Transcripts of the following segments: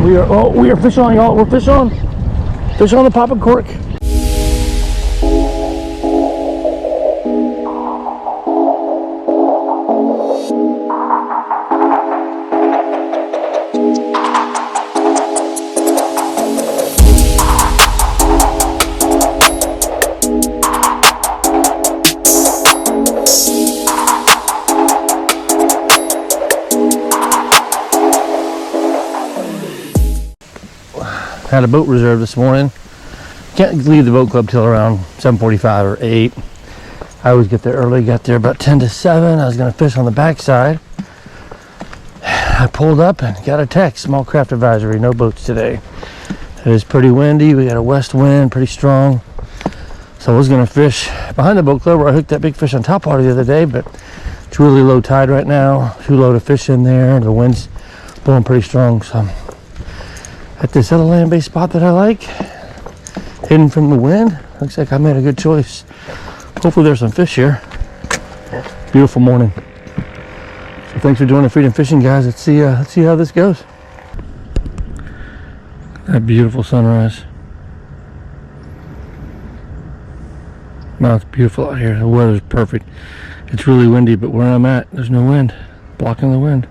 we are fish on, y'all. We're fish on. Fish on the popping cork. Had a boat reserve this morning. Can't leave the boat club till around 7:45 or 8. I always get there early. Got there about 10 to 7. I was going to fish on the backside. I pulled up and got a text, small craft advisory, no boats today. It is pretty windy. We got a west wind, pretty strong. So I was going to fish behind the boat club where I hooked that big fish on top water the other day, but it's really low tide right now. Too low to fish in there. The wind's blowing pretty strong, so I'm at this other land-based spot that I like, hidden from the wind. Looks like I made a good choice. Hopefully there's some fish here. Beautiful morning. So thanks for joining the Freedom Fishing, guys. Let's see how this goes. That beautiful sunrise. Wow, it's beautiful out here. The weather's perfect. It's really windy, but where I'm at, there's no wind. Blocking the wind.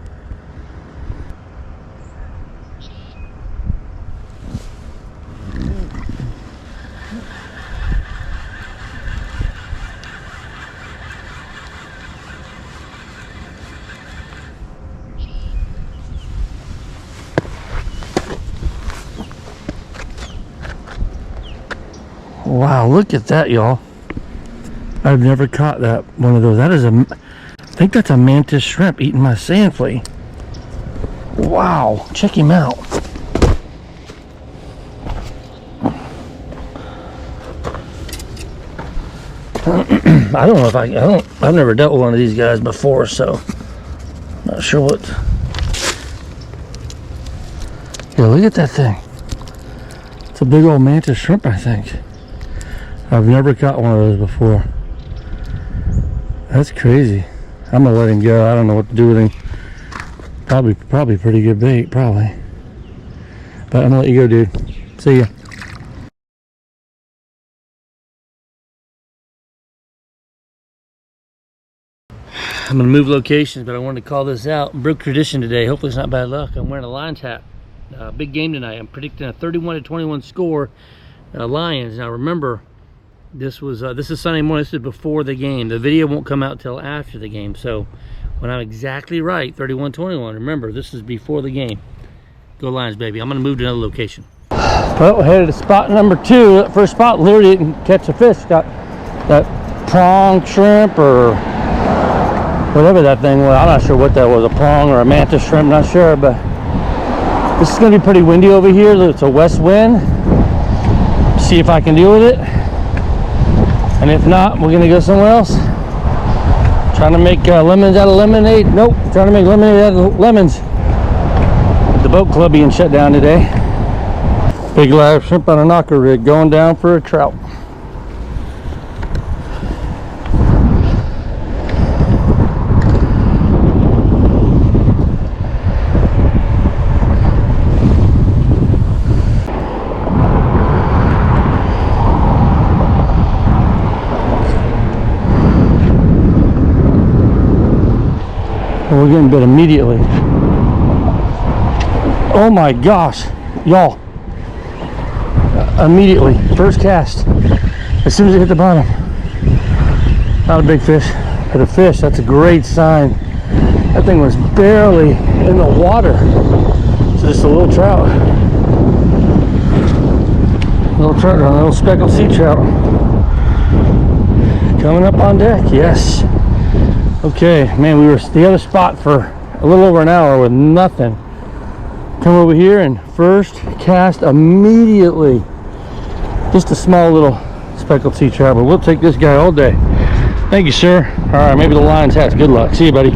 Wow, look at that, y'all. I've never caught that one of those. That is I think that's a mantis shrimp eating my sand flea. Wow, check him out. I don't know if I've never dealt with one of these guys before, so not sure what. Yeah, look at that thing. It's a big old mantis shrimp, I think. I've never caught one of those before. That's crazy. I'm gonna let him go. I don't know what to do with him. Probably pretty good bait, probably. But I'm gonna let you go, dude. See ya. I'm gonna move locations, but I wanted to call this out. Broke tradition today. Hopefully it's not bad luck. I'm wearing a Lions hat. Big game tonight. I'm predicting a 31-21 score. Lions. Now remember, this is Sunday morning. This is before the game. The video won't come out till after the game. So when I'm exactly right, 31-21, remember, this is before the game. Go Lions, baby. I'm going to move to another location. Well, we're headed to spot number 2. That first spot literally didn't catch a fish. Got that prong shrimp or whatever that thing was. I'm not sure what that was, a prong or a mantis shrimp, not sure. But this is going to be pretty windy over here. It's a west wind. See if I can deal with it. And if not, we're gonna go somewhere else. Trying to make lemons out of lemonade. Nope, trying to make lemonade out of lemons. The boat club being shut down today. Big live shrimp on a knocker rig going down for a trout. We're getting bit immediately. Oh my gosh, y'all. Immediately, first cast, as soon as it hit the bottom. Not a big fish, but a fish. That's a great sign. That thing was barely in the water. It's just a little trout. A little speckled sea trout. Coming up on deck, yes. Okay, man, we were at the other spot for a little over an hour with nothing. Come over here and first cast immediately. Just a small little speckled sea trout, but we'll take this guy all day. Thank you, sir. All right, maybe the Lions hat's good luck. See you, buddy.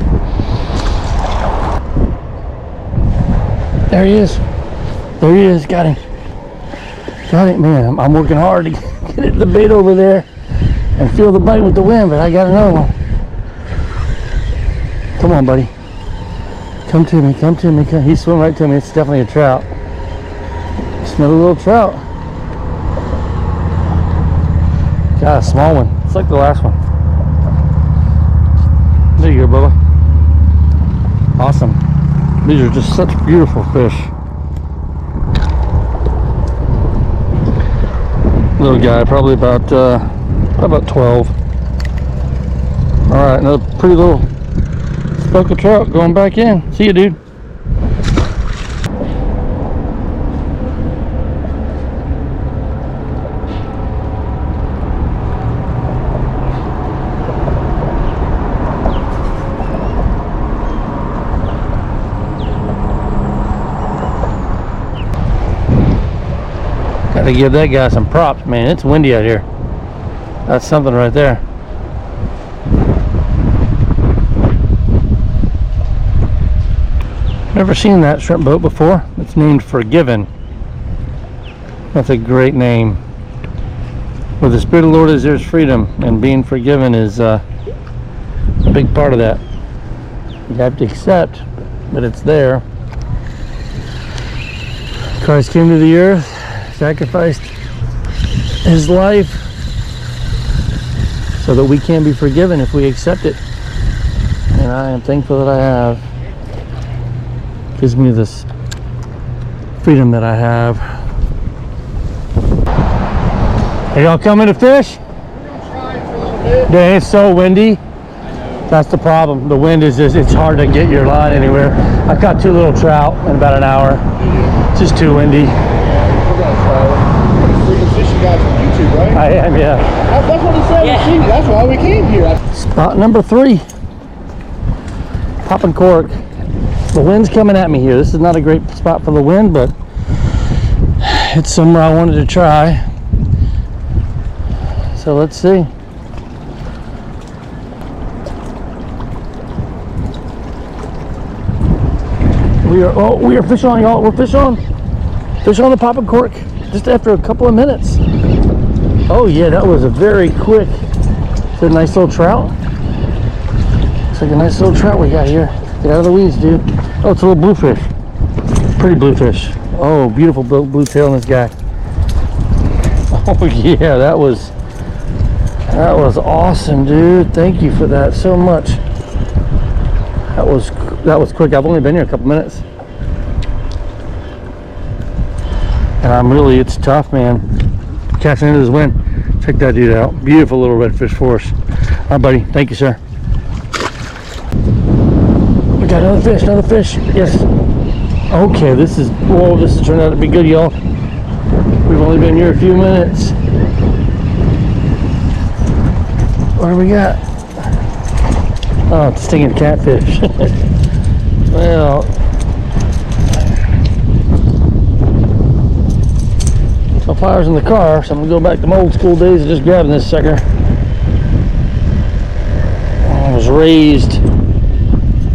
There he is. There he is. Got him. Got it, man. I'm working hard to get the bait over there and feel the bite with the wind, but I got another one. Come on, buddy. Come to me, come to me. He swam right to me. It's definitely a trout. Another little trout. Got a small one. It's like the last one. There you go, Bubba. Awesome. These are just such beautiful fish. Little guy, probably about 12. All right, another pretty little spoke of trout going back in. See you, dude. Gotta give that guy some props, man. It's windy out here. That's something right there. Never seen that shrimp boat before. It's named Forgiven. That's a great name. Where the Spirit of the Lord is, there's freedom, and being forgiven is a big part of that. You have to accept, but it's there. Christ came to the earth, sacrificed his life so that we can be forgiven if we accept it. And I am thankful that I have. Gives me this freedom that I have. Are y'all coming to fish? Dang, it's so windy. That's the problem. The wind is just, it's hard to get your line anywhere. I caught 2 little trout in about an hour. It's just too windy. Fishing guy from YouTube, right? I am, yeah. That's what he said. Yeah. That's why we came here. Spot number 3. Popping cork. The wind's coming at me here. This is not a great spot for the wind, but it's somewhere I wanted to try. So let's see. We are fish on, y'all. We're fish on the popping cork just after a couple of minutes. Oh yeah, that was a very quick. It's a nice little trout. Looks like a nice little trout we got here. Get out of the weeds, dude. Oh, it's a little bluefish. Pretty bluefish. Oh, beautiful blue tail on this guy. Oh yeah, that was awesome, dude. Thank you for that so much. That was quick. I've only been here a couple minutes. And it's tough, man. Catching into this wind. Check that dude out. Beautiful little redfish for us. All right, buddy. Thank you, sir. We got another fish. Yes. Okay, this is turned out to be good, y'all. We've only been here a few minutes. What do we got? Oh, it's stinging catfish. Well, my fire's in the car, so I'm gonna go back to my old school days of just grabbing this sucker. I was raised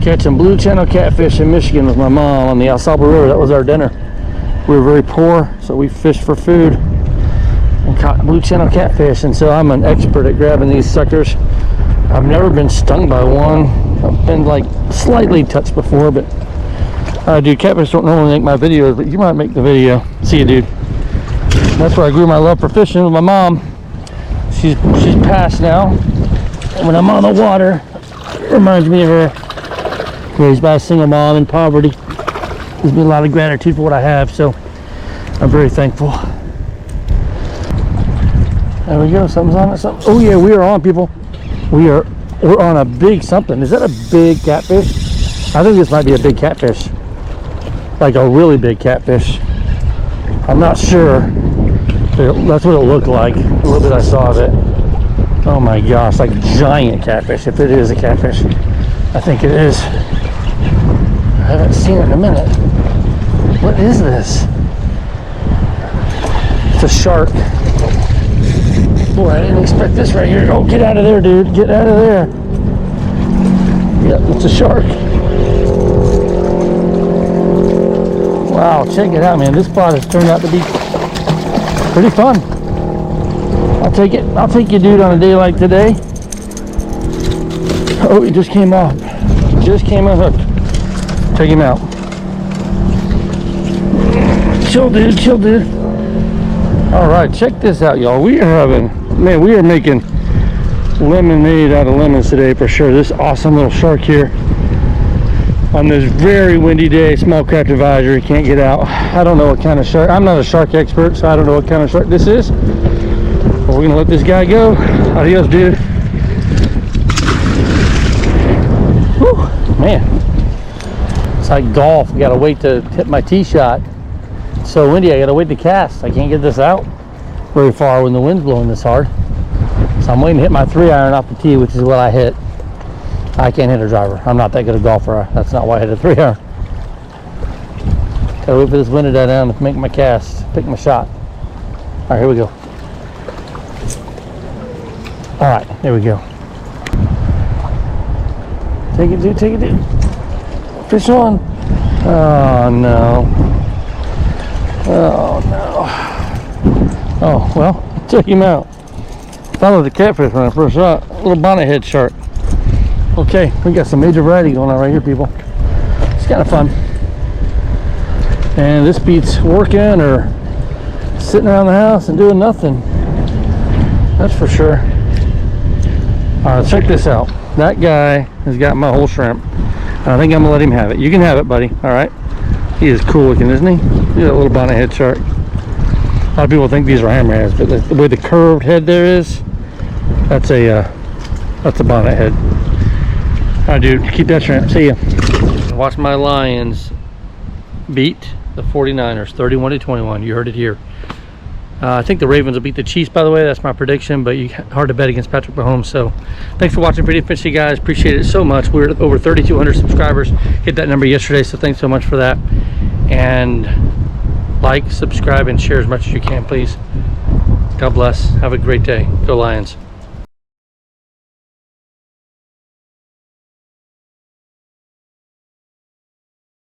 catching blue channel catfish in Michigan with my mom on the El Salvador River. That was our dinner. We were very poor, so we fished for food and caught blue channel catfish, and so I'm an expert at grabbing these suckers. I've never been stung by one. I've been like slightly touched before, but dude, catfish don't normally make my videos, but you might make the video. See you, dude. That's where I grew my love for fishing with my mom. She's passed now, and when I'm on the water, it reminds me of her. Raised by a single mom in poverty. Gives me a lot of gratitude for what I have, so I'm very thankful. There we go. Something's on it. Oh yeah, we are on, people. We're on a big something. Is that a big catfish? I think this might be a big catfish. Like a really big catfish. I'm not sure. That's what it looked like. A little bit I saw of it. Oh my gosh, like giant catfish. If it is a catfish. I think it is. I haven't seen it in a minute. What is this? It's a shark. Boy, I didn't expect this right here. Oh, get out of there, dude. Get out of there. Yep, it's a shark. Wow, check it out, man. This spot has turned out to be pretty fun. I'll take it. I'll take you, dude, on a day like today. Oh, he just came off. Just came unhooked. Check him out. Chill, dude. Chill, dude. All right, check this out, y'all. We are having, man, we are making lemonade out of lemons today for sure. This awesome little shark here on this very windy day. Small craft advisory, can't get out. I don't know what kind of shark. I'm not a shark expert, so I don't know what kind of shark this is. But we're gonna let this guy go. Adios, dude. Whew, man. It's like golf. I gotta wait to hit my tee shot. It's so windy, I gotta wait to cast. I can't get this out very far when the wind's blowing this hard. So I'm waiting to hit my 3-iron off the tee, which is what I hit. I can't hit a driver. I'm not that good a golfer. That's not why I hit a 3-iron. Gotta wait for this wind to die down to make my cast, pick my shot. All right, here we go. All right, there we go. Take it, dude, take it, dude. Fish on. Oh, no. Oh, no. Oh, well, check him out. Thought it was a catfish when I first saw it. A little bonnet head shark. Okay, we got some major variety going on right here, people. It's kind of fun. And this beats working or sitting around the house and doing nothing. That's for sure. All right, check this out. That guy has got my whole shrimp. I think I'm gonna let him have it. You can have it, buddy. All right. He is cool looking, isn't he? Look at that little bonnet head shark. A lot of people think these are hammerheads, but the way the curved head there is, that's a bonnet head. All right, dude, keep that shrimp. See ya. Watch my Lions beat the 49ers 31-21. You heard it here. I think the Ravens will beat the Chiefs, by the way. That's my prediction, but hard to bet against Patrick Mahomes. So thanks for watching Pretty Fishy, guys. Appreciate it so much. We're at over 3,200 subscribers. Hit that number yesterday, so thanks so much for that. And like, subscribe, and share as much as you can, please. God bless. Have a great day. Go Lions.